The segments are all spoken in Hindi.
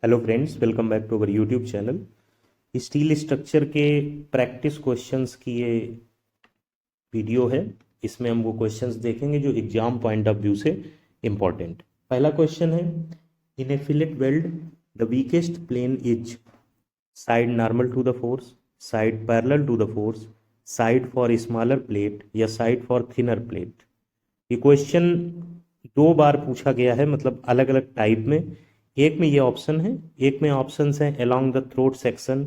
Hello friends, welcome back to our YouTube channel. Steel structure के प्रैक्टिस क्वेश्चंस की ये वीडियो है। इसमें हम वो क्वेश्चंस देखेंगे जो एग्जाम पॉइंट ऑफ व्यू से इम्पॉर्टेंट। पहला क्वेश्चन है, in a fillet weld the weakest plane is side normal to the force, side parallel to the force, side for smaller plate या साइड फॉर थिनर प्लेट। ये क्वेश्चन दो बार पूछा गया है, मतलब अलग अलग टाइप में। एक में ये ऑप्शन है, एक में ऑप्शंस हैं along the throat section,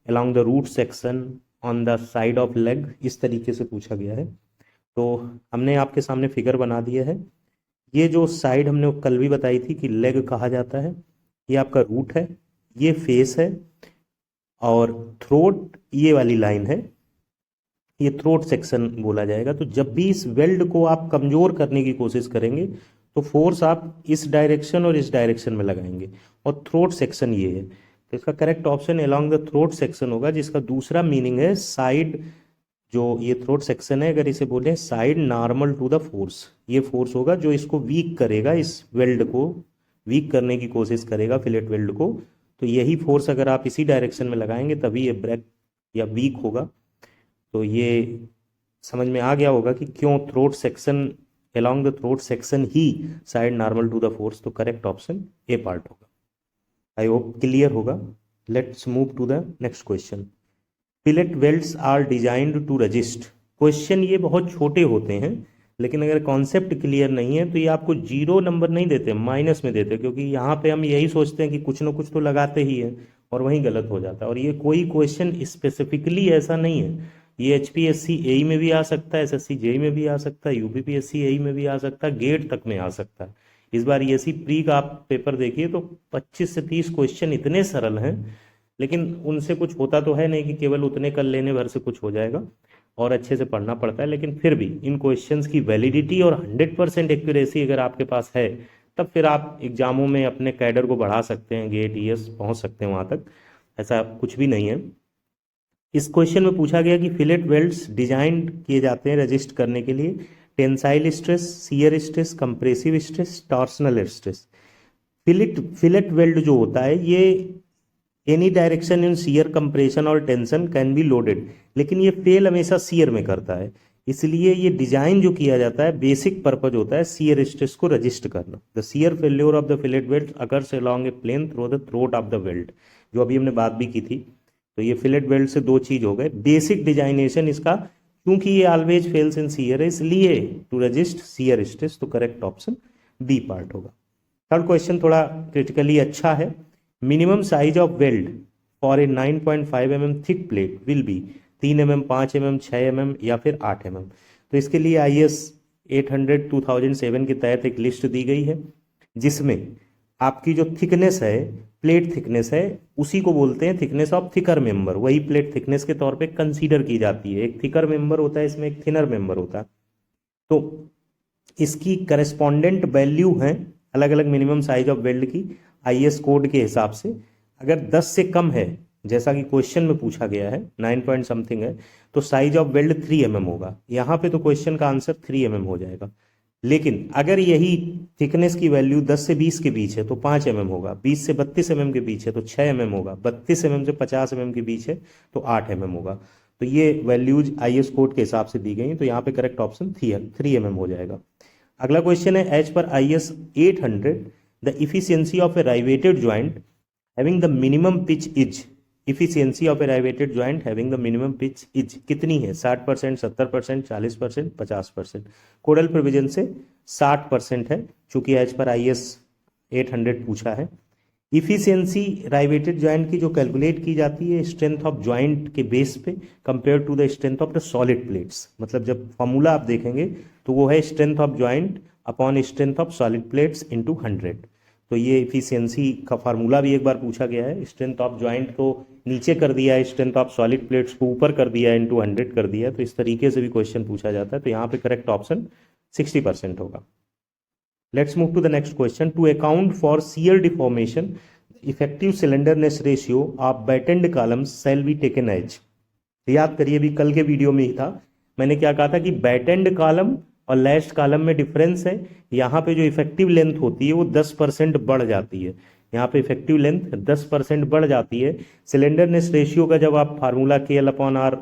along the root section, on the side of leg. इस तरीके से पूछा गया है। तो हमने आपके सामने फिगर बना दिया है। ये जो साइड हमने कल भी बताई थी कि लेग कहा जाता है, ये आपका रूट है, ये फेस है, और थ्रोट ये वाली लाइन है, ये थ्रोट सेक्शन बोला जाएगा। तो जब भी इस वेल्ड को आप कमजोर करने की कोशिश करेंगे तो फोर्स आप इस डायरेक्शन और इस डायरेक्शन में लगाएंगे, और थ्रोट सेक्शन ये है। तो इसका correct option along the throat section होगा, जिसका दूसरा मीनिंग है साइड। जो ये थ्रोट सेक्शन है, अगर इसे बोले side normal to the force, ये फोर्स होगा जो इसको वीक करेगा, इस वेल्ड को वीक करने की कोशिश करेगा, फिलेट वेल्ड को। तो यही फोर्स अगर आप इसी डायरेक्शन में लगाएंगे तभी ये ब्रेक या वीक होगा। तो ये समझ में आ गया होगा कि क्यों throat section, along the throat section ही side normal to the force. तो करेक्ट ऑप्शन ए पार्ट होगा। आई होप क्लियर होगा। Let's move to the next question. Fillet welds are designed to resist. Question ये बहुत छोटे होते हैं, लेकिन अगर कॉन्सेप्ट क्लियर नहीं है तो ये आपको 0 नंबर नहीं देते, माइनस में देते, क्योंकि यहाँ पे हम यही सोचते हैं कि कुछ ना कुछ तो लगाते ही है और वहीं गलत हो जाता है। और ये कोई क्वेश्चन स्पेसिफिकली ऐसा नहीं है। ये एचपीएससी एई में भी आ सकता है, एसएससी जेई में भी आ सकता है, यूपीपीएससी एई में भी आ सकता है, गेट तक में आ सकता है। इस बार ईएससी प्री का आप पेपर देखिए तो 25 से 30 क्वेश्चन इतने सरल हैं, लेकिन उनसे कुछ होता तो है नहीं कि केवल उतने कर लेने भर से कुछ हो जाएगा, और अच्छे से पढ़ना पड़ता है। लेकिन फिर भी इन क्वेश्चंस की वैलिडिटी और 100% एक्यूरेसी अगर आपके पास है, तब फिर आप एग्जामों में अपने कैडर को बढ़ा सकते हैं, गेट ईएस पहुंच सकते हैं वहां तक। ऐसा कुछ भी नहीं है। इस क्वेश्चन में पूछा गया कि फिलेट वेल्ड्स डिजाइन किए जाते हैं रजिस्ट करने के लिए tensile stress, shear stress, compressive stress, torsional stress. Fillet weld जो होता है ये any direction in shear, compression और टेंशन कैन बी लोडेड, लेकिन ये फेल हमेशा शियर में करता है। इसलिए ये डिजाइन जो किया जाता है, बेसिक पर्पज होता है शियर स्ट्रेस को रजिस्ट करना। The shear failure of the fillet weld occurs along a plane through the throat of the weld, जो अभी हमने बात भी की थी। तो ये फिलेट वेल्ड से दो चीज हो गए, बेसिक डिजाइनेशन इसका, क्योंकि ये ऑलवेज फेल्स इन शियर है, इसलिए टू रजिस्ट शियर स्ट्रेस। तो करेक्ट ऑप्शन बी पार्ट होगा। थर्ड क्वेश्चन थोड़ा क्रिटिकली अच्छा है। Minimum size of weld for a 9.5 mm thick plate will be 3 mm, 5 mm, 6 mm या फिर 8 mm। तो इसके लिए IS 800 2007 के तहत एक लिस्ट दी गई है, जिसमें आपकी जो थिकनेस है, प्लेट थिकनेस है, उसी को बोलते हैं थिकनेस ऑफ थिकर मेंबर। वही प्लेट थिकनेस के तौर पे कंसीडर की जाती है। एक थिकर मेंबर होता है, इसमें एक थिनर मेंबर होता है। तो इसकी करस्पॉन्डेंट वैल्यू है अलग अलग मिनिमम साइज ऑफ वेल्ड की IS कोड के हिसाब से। अगर 10 से कम है, जैसा कि क्वेश्चन में पूछा गया है, 9 पॉइंट समथिंग है, तो साइज ऑफ वेल्ड 3 mm होगा। यहाँ पे तो क्वेश्चन का आंसर 3 mm हो जाएगा। लेकिन अगर यही थिकनेस की वैल्यू 10 से 20 के बीच है तो 5 mm होगा, 20 से 32 mm के बीच है तो 6 mm होगा, 32 mm से 50 mm के बीच है तो 8 mm होगा। तो ये वैल्यूज IS कोड के हिसाब से दी गई। तो यहाँ पे करेक्ट ऑप्शन 3 mm हो जाएगा। अगला क्वेश्चन है, एज पर IS 800 the efficiency of a riveted joint having the minimum pitch is, efficiency of a riveted joint having the minimum pitch is कितनी है? 60%, 70%, 40%, 50%। कोडल प्रोविजन से 60% है, चूंकि एज पर IS 800 पूछा है। इफिशियंसी राइवेटेड ज्वाइंट की जो कैलकुलेट की जाती है स्ट्रेंथ ऑफ ज्वाइंट के बेस पे compare to the strength of the solid plates. मतलब जब फॉर्मूला आप देखेंगे तो वो है strength of joint upon strength of solid plates into 100। तो ये इफिशियंसी का फार्मूला भी एक बार पूछा गया है। स्ट्रेंथ ऑफ ज्वाइंट को नीचे कर दिया है, स्ट्रेंथ ऑफ सॉलिड प्लेट्स को ऊपर कर दिया है, इनटू 100 कर दिया है। तो इस तरीके से भी क्वेश्चन पूछा जाता है। तो यहाँ पे करेक्ट ऑप्शन 60% होगा। Let's move to the next question. To account for shear deformation effective slenderness ratio of battened columns shall be taken as. याद करिए, भी कल के वीडियो में ही था, मैंने क्या कहा था कि बैटेंड कॉलम और लास्ट कॉलम में डिफरेंस है। यहाँ पे जो इफेक्टिव लेंथ होती है वो 10% बढ़ जाती है। यहाँ पे इफेक्टिव लेंथ 10% बढ़ जाती है। सिलेंडरनेस रेशियो का जब आप फार्मूला KL/R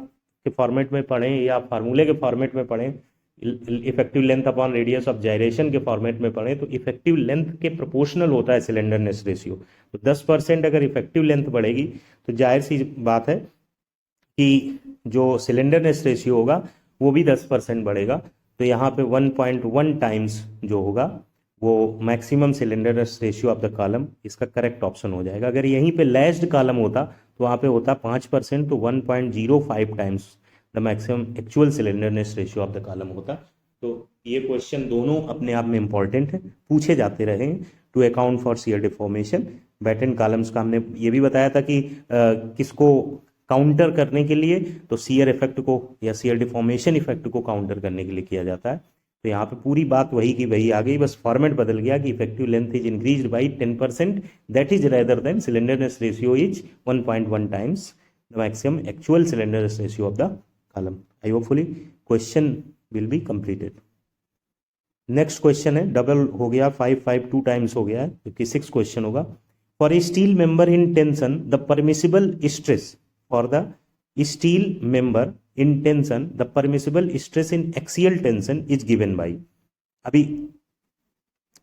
के फॉर्मेट में पढ़ें या फार्मूले के फॉर्मेट में पढ़ें, effective length upon radius of gyration के फॉर्मेट में पढ़ें, तो इफेक्टिव लेंथ के प्रोपोर्शनल होता है सिलेंडरनेस रेशियो। तो 10% अगर इफेक्टिव लेंथ बढ़ेगी तो जाहिर सी बात है कि जो सिलेंडरनेस रेशियो होगा वो भी 10% बढ़ेगा। तो यहाँ पे 1.1 टाइम्स जो होगा वो maximum slenderness ratio of the column, इसका करेक्ट ऑप्शन हो जाएगा। अगर यहीं पे लेस्ड कॉलम होता तो वहाँ पे होता 5%, तो 1.05 times the maximum actual slenderness ratio of the column होता। तो ये क्वेश्चन दोनों अपने आप में इंपॉर्टेंट है, पूछे जाते रहे हैं to account for shear deformation. Batten columns का हमने ये भी बताया था कि किसको काउंटर करने के लिए, तो शियर इफेक्ट को या शियर डिफॉर्मेशन इफेक्ट को काउंटर करने के लिए किया जाता है। तो यहाँ पे पूरी बात वही की वही आ गई, बस फॉर्मेट बदल गया कि effective length is increased by 10%, that is rather than slenderness ratio is 1.1 times the maximum actual slenderness ratio of the column. I hopefully question will be completed. Next question है, डबल हो गया, 5 2 टाइम्स हो गया है, क्योंकि 6 क्वेश्चन होगा। For a steel member in tension the permissible stress, for the steel member in tension the permissible stress in axial tension is given by। अभी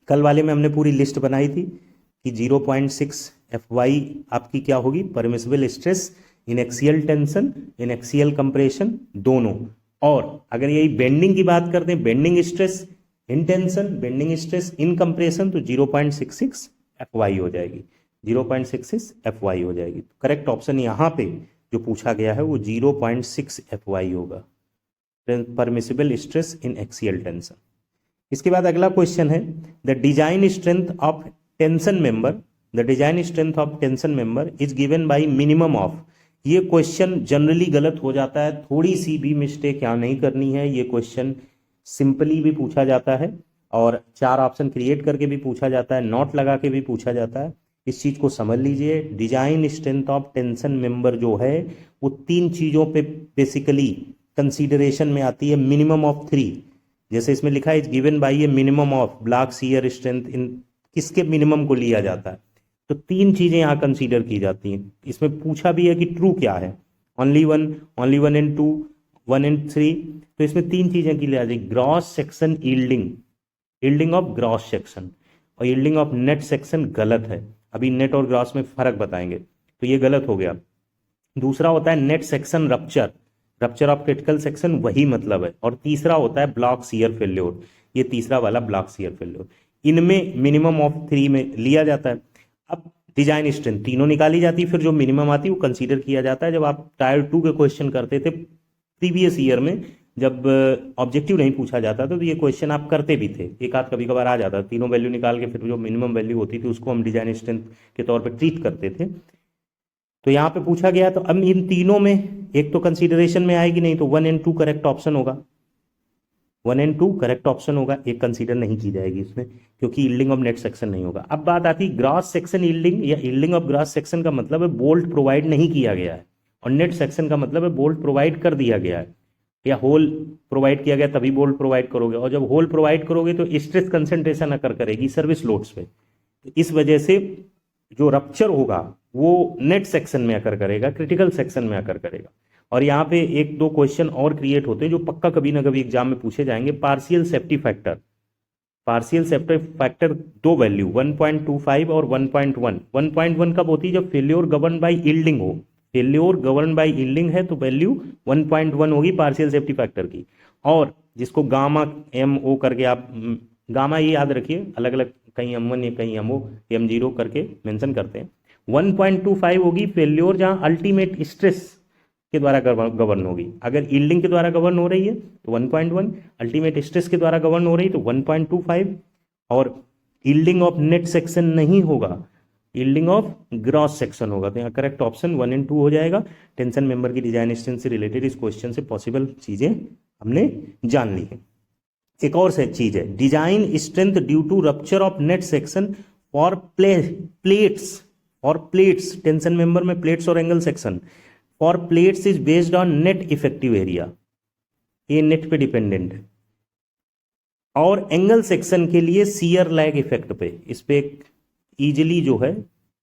कल वाले में हमने पूरी लिस्ट बनाई थी कि 0.6 Fy आपकी क्या होगी, permissible stress in axial tension, in axial compression दोनों। और अगर यही बेंडिंग की बात करते हैं, bending stress in tension, bending stress in compression, तो 0.66 Fy हो जाएगी, 0.66 Fy हो जाएगी। करेक्ट ऑप्शन यहाँ पे जो पूछा गया है वो 0.6 Fy होगा, permissible stress in axial tension. इसके बाद अगला क्वेश्चन है, the design strength of tension member, the design strength of tension member is given bye minimum of. ये क्वेश्चन जनरली गलत हो जाता है, थोड़ी सी भी मिस्टेक यहाँ नहीं करनी है। ये क्वेश्चन सिंपली भी पूछा जाता है और 4 ऑप्शन क्रिएट करके भी पूछा जाता है, नॉट लगा के भी पूछा जाता है। इस चीज को समझ लीजिए। Design strength of tension member जो है वो 3 चीजों पे बेसिकली कंसीडरेशन में आती है, मिनिमम ऑफ 3। जैसे इसमें लिखा है is given by a minimum of block shear strength, इन किसके मिनिमम को लिया जाता है, तो 3 चीजें यहाँ कंसीडर की जाती हैं। इसमें पूछा भी है कि ट्रू क्या है, only one and two, 1 and 3। तो इसमें 3 चीजें की लिया जाएगी, gross section yielding of gross section, और यील्डिंग ऑफ नेट सेक्शन गलत है। अभी नेट और ग्रॉस में फर्क बताएंगे, तो ये गलत हो गया। दूसरा होता है net section rupture of critical section, वही मतलब है। और तीसरा होता है ब्लॉक शियर फेल्योर, ये तीसरा वाला ब्लॉक शियर फेल्योर। इनमें मिनिमम ऑफ 3 में लिया जाता है। अब डिजाइन स्ट्रेंथ तीनों निकाली जाती है, फिर जो मिनिमम आती है वो कंसीडर किया जाता है। जब आप टायर 2 के क्वेश्चन करते थे प्रीवियस ईयर में, जब ऑब्जेक्टिव नहीं पूछा जाता था, तो ये क्वेश्चन आप करते भी थे, एक आध कभी कभार आ जाता, तीनों वैल्यू निकाल के फिर जो मिनिमम वैल्यू होती थी उसको हम डिजाइन स्ट्रेंथ के तौर पे ट्रीट करते थे। तो यहाँ पे पूछा गया, तो अब इन तीनों में एक तो कंसीडरेशन में आएगी नहीं, तो 1 एंड 2 करेक्ट ऑप्शन होगा, 1 एंड 2 करेक्ट ऑप्शन होगा, एक कंसीडर नहीं की जाएगी इसमें, क्योंकि यील्डिंग ऑफ नेट सेक्शन नहीं होगा। अब बात आती है ग्रॉस सेक्शन यील्डिंग या यील्डिंग ऑफ ग्रॉस सेक्शन का मतलब है बोल्ट प्रोवाइड नहीं किया गया है, और नेट सेक्शन का मतलब है बोल्ट प्रोवाइड कर दिया गया है, या होल प्रोवाइड किया गया तभी बोल्ट प्रोवाइड करोगे, और जब होल प्रोवाइड करोगे तो स्ट्रेस कंसंट्रेशन अकर करेगी सर्विस लोड्स पे। तो इस वजह से जो रप्चर होगा वो नेट सेक्शन में अकर करेगा, क्रिटिकल सेक्शन में अकर करेगा। और यहाँ पे 1-2 क्वेश्चन और क्रिएट होते हैं जो पक्का कभी ना कभी एग्जाम में पूछे जाएंगे। पार्शियल सेफ्टी फैक्टर 2 वैल्यू 1.25 और 1.1। 1.1 कब होती है, जब फेल्योर गवर्न बाय यील्डिंग हो, फेल्योर गवर्न बाय यील्डिंग है तो वैल्यू 1.1 होगी पार्शियल सेफ्टी फैक्टर की। और जिसको गामा MO करके आप गामा ये याद रखिए, अलग अलग कहीं M1 या कहीं MO M0 करके मेंशन करते हैं। 1.25 होगी फेल्योर जहां अल्टीमेट स्ट्रेस के द्वारा गवर्न होगी। अगर यील्डिंग के द्वारा गवर्न हो रही है तो 1.1, अल्टीमेट स्ट्रेस के द्वारा गवर्न हो रही है तो 1.25, और यील्डिंग ऑफ नेट सेक्शन नहीं होगा, यील्डिंग ऑफ ग्रॉस सेक्शन होगा। तो यहाँ करेक्ट ऑप्शन 1 एंड 2 हो जाएगा। टेंशन मेंबर की डिजाइन स्ट्रेंथ से रिलेटेड इस क्वेश्चन से पॉसिबल चीजें हमने जान ली है। एक और से चीज है, design strength due to rupture of net section for plates, tension member में प्लेट्स और angle section for plates is based on net effective area, ये नेट पे डिपेंडेंट है। और एंगल सेक्शन के लिए शियर लैग इफेक्ट पे, इस पे एक इजिली जो है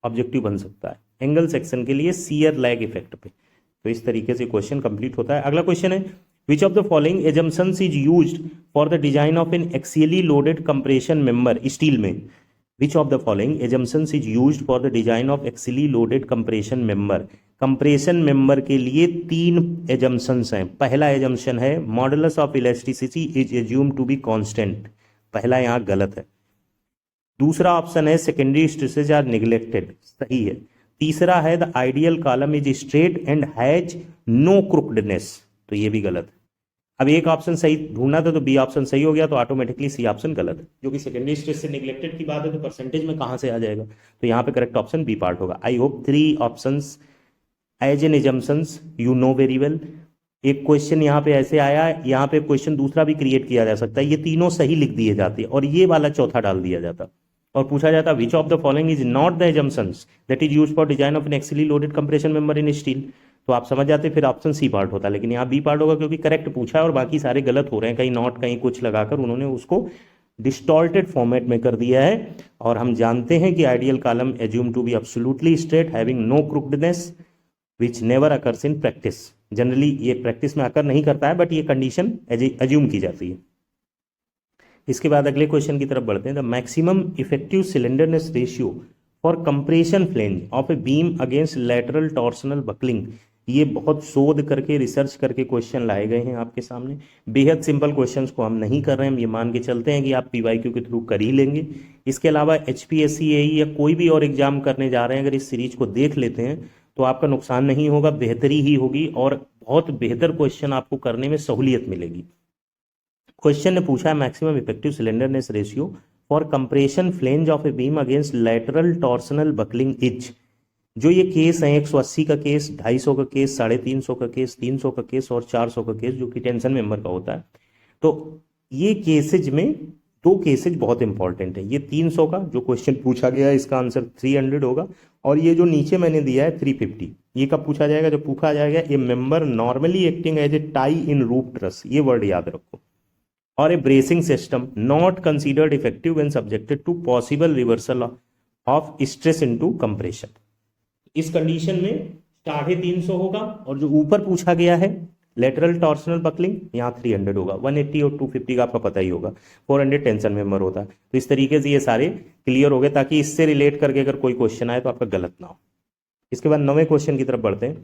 ऑब्जेक्टिव बन सकता है। एंगल सेक्शन के लिए शियर लैग इफेक्ट पे। तो इस तरीके से क्वेश्चन कंप्लीट होता है। अगला क्वेश्चन है, which of the following assumptions is used for the design of an axially loaded compression member steel में। Which of the following assumptions is used for the design of axially loaded compression member. Compression member के लिए 3 एजम्पशंस हैं। पहला एजम्पशन है modulus of elasticity is assume to be constant, पहला यहां गलत है। दूसरा ऑप्शन है सेकेंडरी स्ट्रेसेज आर निग्लेक्टेड, सही है। तीसरा है the ideal column is straight and has no crookedness, तो ये भी गलत है। अब एक ऑप्शन सही ढूंढना था तो बी ऑप्शन सही हो गया, तो ऑटोमेटिकली सी ऑप्शन गलत है। जो कि सेकेंडरी स्ट्रेस से निग्लेक्टेड की बात है तो परसेंटेज में कहां से आ जाएगा, तो यहां पे करेक्ट ऑप्शन बी पार्ट होगा। I hope 3 options as an assumptions you know very well. एक क्वेश्चन यहाँ पे ऐसे आया, यहाँ पे क्वेश्चन दूसरा भी क्रिएट किया जा सकता है, ये तीनों सही लिख दिए जाते और ये वाला चौथा डाल दिया जाता और पूछा जाता which of the following is not the assumptions that is used for design of an axially loaded compression member in steel, तो आप समझ जाते फिर ऑप्शन सी पार्ट होता। लेकिन यहाँ बी पार्ट होगा क्योंकि करेक्ट पूछा है और बाकी सारे गलत हो रहे हैं, कहीं नॉट कहीं कुछ लगाकर उन्होंने उसको डिस्टॉर्टेड फॉर्मेट में कर दिया है। और हम जानते हैं कि ideal column assume to be absolutely straight having no crookedness which never occurs in practice. Generally ये प्रैक्टिस में अकर नहीं करता है, बट ये कंडीशन एज्यूम की जाती है। इसके बाद अगले क्वेश्चन की तरफ बढ़ते हैं। The maximum effective slenderness ratio for compression flange of a beam against lateral torsional buckling, ये बहुत शोध करके रिसर्च करके क्वेश्चन लाए गए हैं आपके सामने। बेहद सिंपल क्वेश्चंस को हम नहीं कर रहे हैं, हम ये मान के चलते हैं कि आप पीवाईक्यू के थ्रू कर ही लेंगे। इसके अलावा एचपीएससी या कोई भी और एग्जाम करने जा रहे हैं, अगर इस सीरीज को देख लेते हैं तो आपका नुकसान नहीं होगा, बेहतरी ही होगी और बहुत बेहतर क्वेश्चन आपको करने में सहूलियत मिलेगी। क्वेश्चन ने पूछा है maximum effective slenderness ratio for compression flange of a beam against lateral torsional buckling is. जो ये केस है 180 का केस, 250 का केस, 350 का केस, 300 का केस और 400 का केस, जो कि टेंशन मेंबर का होता है। तो ये केसेज में 2 केसेज बहुत इंपॉर्टेंट है। ये 300 का जो क्वेश्चन पूछा गया है इसका आंसर 300 होगा, और ये जो नीचे मैंने दिया है 350, ये कब पूछा जाएगा, जब पूछा जाएगा a member normally acting as a tie in roof truss, ये वर्ड याद रखो, और a bracing system not considered effective when subjected to possible reversal of stress into compression. इस कंडीशन में 350 होगा, और जो ऊपर पूछा गया है लेटरल टॉर्सनल बकलिंग, यहाँ 300 होगा। 180 और 250 का आपका पता ही होगा, 400 टेंशन मेंबर होता है। तो इस तरीके से ये सारे क्लियर हो गए, ताकि इससे रिलेट करके अगर कोई क्वेश्चन आए तो आपका गलत ना हो। इसके बाद 9वें क्वेश्चन की तरफ बढ़ते हैं,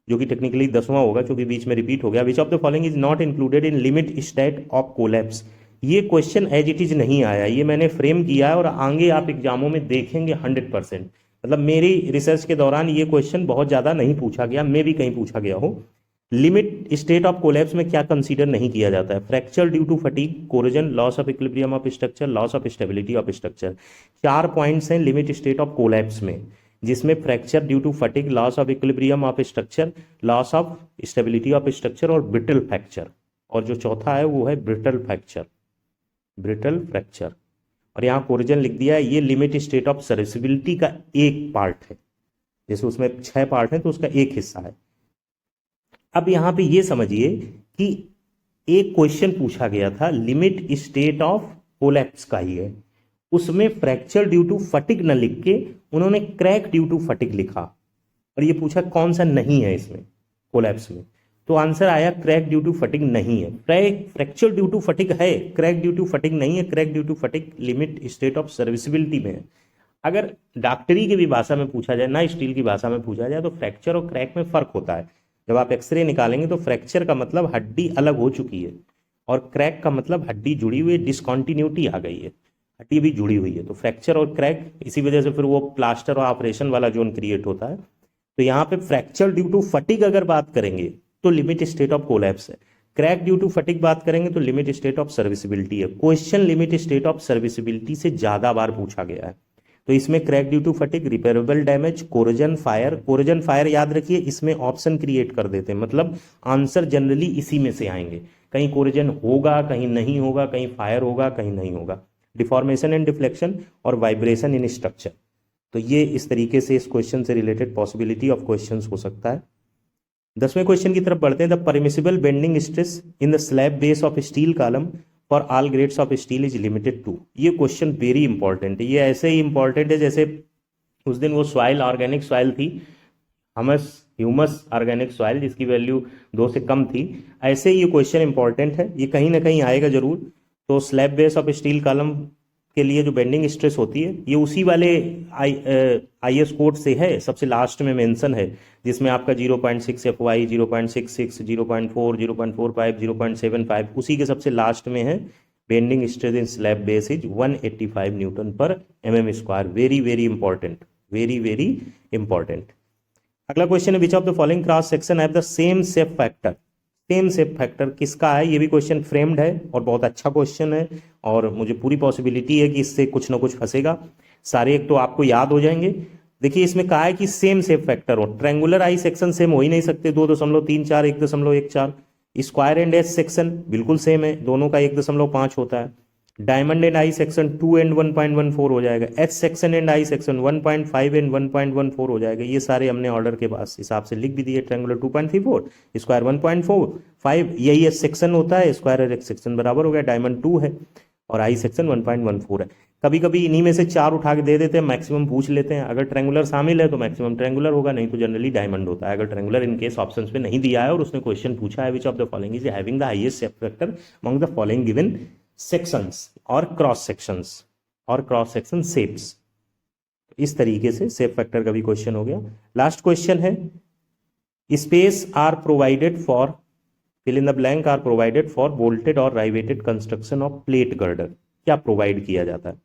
जो कि टेक्निकली 10वां होगा, क्योंकि बीच में रिपीट हो गया। विच of the following is not included in limit state of collapse. ये क्वेश्चन एज इट इज नहीं आया, ये मैंने फ्रेम किया है और आगे आप एग्जामों में देखेंगे 100%। मतलब मेरी रिसर्च के दौरान ये क्वेश्चन बहुत ज्यादा नहीं पूछा गया, मे भी कहीं पूछा गया हो। लिमिट स्टेट ऑफ कोलैप्स में क्या कंसीडर नहीं किया जाता है? Fracture due to fatigue, corrosion, loss of equilibrium of structure, loss of stability of structure. 4 points हैं लिमिट स्टेट ऑफ कोलैप्स में, जिसमें fracture due to fatigue, loss of equilibrium of structure, loss of stability of structure और ब्रिटल फ्रैक्चर। और जो चौथा है वो है ब्रिटल फ्रैक्चर, ब्रिटल फ्रैक्चर। और यहाँ कोरोजन लिख दिया है, ये लिमिट स्टेट ऑफ सर्विसिबिलिटी का एक पार्ट है, जैसे उसमें 6 पार्ट है तो उसका एक हिस्सा है। अब यहां पे ये समझिए कि एक क्वेश्चन पूछा गया था लिमिट स्टेट ऑफ कोलैप्स का ही है, उसमें फ्रैक्चर ड्यू टू फटिग न लिख के उन्होंने क्रैक ड्यू टू फटिग लिखा, और ये पूछा कौन सा नहीं है इसमें कोलैप्स में, तो आंसर आया क्रैक ड्यू टू फटिग नहीं है। फ्रैक्चर ड्यू टू फटिग है, क्रैक ड्यू टू फटिग नहीं है। Crack due to fatigue limit state of serviceability में है। अगर डॉक्टरी की भी भाषा में पूछा जाए ना, स्टील की भाषा में पूछा जाए, तो फ्रैक्चर और क्रैक में फर्क होता है। जब आप एक्सरे निकालेंगे तो फ्रैक्चर का मतलब हड्डी अलग हो चुकी है, और क्रैक का मतलब हड्डी जुड़ी हुई है, डिसकॉन्टिन्यूटी आ गई है, हड्डी भी जुड़ी हुई है। तो फ्रैक्चर और क्रैक, इसी वजह से फिर वो प्लास्टर और ऑपरेशन वाला जोन क्रिएट होता है। तो यहाँ पे फ्रैक्चर ड्यू टू फटिग अगर बात करेंगे तो लिमिट स्टेट ऑफ कोलैप्स है, क्रैक ड्यू टू फटिग बात करेंगे तो लिमिट स्टेट ऑफ सर्विसिबिलिटी है। Question limit state of serviceability से ज्यादा बार पूछा गया है, तो इसमें crack due to fatigue, repairable damage, corrosion fire. Corrosion fire याद रखिए, इसमें ऑप्शन क्रिएट कर देते हैं, मतलब आंसर जनरली इसी में से आएंगे, कहीं कोरोजन होगा, कहीं नहीं होगा, कहीं फायर होगा, कहीं नहीं होगा। डिफॉर्मेशन एंड डिफ्लेक्शन और वाइब्रेशन इन स्ट्रक्चर, तो ये इस तरीके से इस क्वेश्चन से रिलेटेड पॉसिबिलिटी ऑफ क्वेश्चंस हो सकता है। 10वें क्वेश्चन की तरफ बढ़ते हैं। The permissible bending stress in the slab base of steel column for all grades of steel is limited to. ये क्वेश्चन वेरी इंपॉर्टेंट है, ये ऐसे ही इंपॉर्टेंट है जैसे उस दिन वो सॉइल ऑर्गेनिक सॉइल थी, ह्यूमस ऑर्गेनिक सॉइल जिसकी वैल्यू 2 से कम थी, ऐसे ही ये क्वेश्चन इंपॉर्टेंट है, ये कहीं ना कहीं आएगा जरूर। तो slab base of steel column के लिए जो बेंडिंग स्ट्रेस होती है ये उसी वाले IS कोड से है, सबसे लास्ट में मेंशन है, जिसमें आपका 0.6 FY, 0.66, 0.4, 0.45, 0.75 उसी के सबसे लास्ट में है। Bending stress in slab base is 185 Newton पर mm²। Very very important, very very important. अगला क्वेश्चन है, which of the following cross section have the same shape factor. Same shape factor किसका है? ये भी क्वेश्चन फ्रेम्ड है और बहुत अच्छा क्वेश्चन है, और मुझे पूरी पॉसिबिलिटी है कि इससे कुछ ना कुछ फंसेगा। सारे एक तो आपको याद हो जाएंगे। देखिए इसमें कहा है कि सेम शेप फैक्टर हो, ट्रायंगुलर आई सेक्शन सेम हो ही नहीं सकते, 2.34, 1.14। स्क्वायर एंड एच सेक्शन बिल्कुल सेम है, दोनों का 1.5 होता है। Diamond and I section 2 and 1.14 हो जाएगा। H section and I section 1.5 and 1.14 हो जाएगा। ये सारे हमने ऑर्डर के पास हिसाब से लिख भी दिए। ट्रायंगुलर 2.34, स्क्वायर 1.45, यही एच सेक्शन होता है, स्क्वायर और एच सेक्शन बराबर हो गया। डायमंड 2 है और आई सेक्शन 1.14 है। कभी कभी इन्हीं में से 4 उठा के दे देते हैं, मैक्सिमम पूछ लेते हैं। अगर ट्रायंगुलर शामिल है तो मैक्सिमम ट्रायंगुलर होगा, नहीं तो जनरली डायमंड होता है। अगर ट्रायंगुलर इन केस ऑप्शंस पे नहीं दिया है और उसने क्वेश्चन पूछा है, which of the following is having the highest shape factor among the following given sections और क्रॉस सेक्शन शेप्स। इस तरीके से शेप फैक्टर का भी क्वेश्चन हो गया। लास्ट क्वेश्चन है, space are provided for fill in the blank are provided for bolted और riveted construction of plate girder. क्या प्रोवाइड किया जाता है?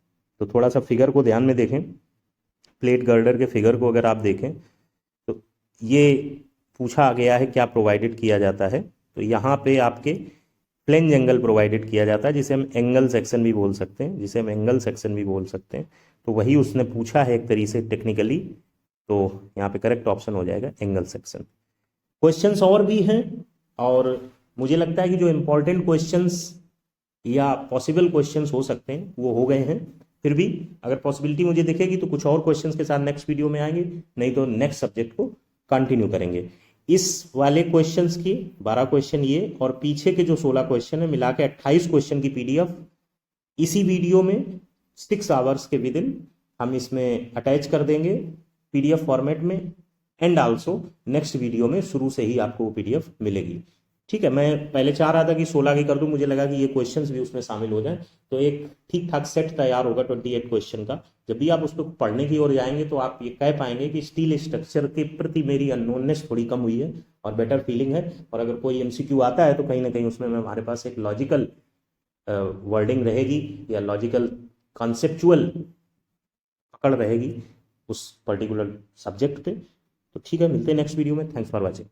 तो थोड़ा सा फिगर को ध्यान में देखें। प्लेट गर्डर के फिगर को अगर आप देखें तो ये पूछा गया है क्या प्रोवाइडेड किया जाता है। तो यहाँ पे आपके फ्लेंज एंगल प्रोवाइडेड किया जाता है, जिसे हम एंगल सेक्शन भी बोल सकते हैं, तो वही उसने पूछा है एक तरीके से टेक्निकली। तो यहाँ पे करेक्ट ऑप्शन हो जाएगा एंगल सेक्शन। क्वेश्चंस और भी हैं, और मुझे लगता है कि जो इंपॉर्टेंट क्वेश्चंस या पॉसिबल क्वेश्चंस हो सकते हैं वो हो गए हैं। फिर भी अगर पॉसिबिलिटी मुझे दिखेगी तो कुछ और क्वेश्चंस के साथ नेक्स्ट वीडियो में आएंगे, नहीं तो नेक्स्ट सब्जेक्ट को कंटिन्यू करेंगे। इस वाले क्वेश्चंस की 12 क्वेश्चन ये और पीछे के जो 16 क्वेश्चन है मिला के 28 क्वेश्चन की PDF इसी वीडियो में 6 आवर्स के विद इन हम इसमें अटैच कर देंगे PDF फॉर्मेट में, एंड आल्सो नेक्स्ट वीडियो में शुरू से ही आपको वो PDF मिलेगी। ठीक है, मैं पहले चाह रहा था कि 16 की कर दूं, मुझे लगा कि ये क्वेश्चंस भी उसमें शामिल हो जाएं तो एक ठीक ठाक सेट तैयार होगा 28 क्वेश्चन का। जब भी आप उसको पढ़ने की ओर जाएंगे तो आप ये कह पाएंगे कि स्टील स्ट्रक्चर के प्रति मेरी अननोननेस थोड़ी कम हुई है और बेटर फीलिंग है। और अगर कोई MCQ आता है तो कहीं ना कहीं उसमें हमारे पास एक लॉजिकल वर्डिंग रहेगी या लॉजिकल कॉन्सेप्चुअल पकड़ रहेगी उस पर्टिकुलर सब्जेक्ट पे। तो ठीक है, मिलते हैं नेक्स्ट वीडियो में। Thanks for watching.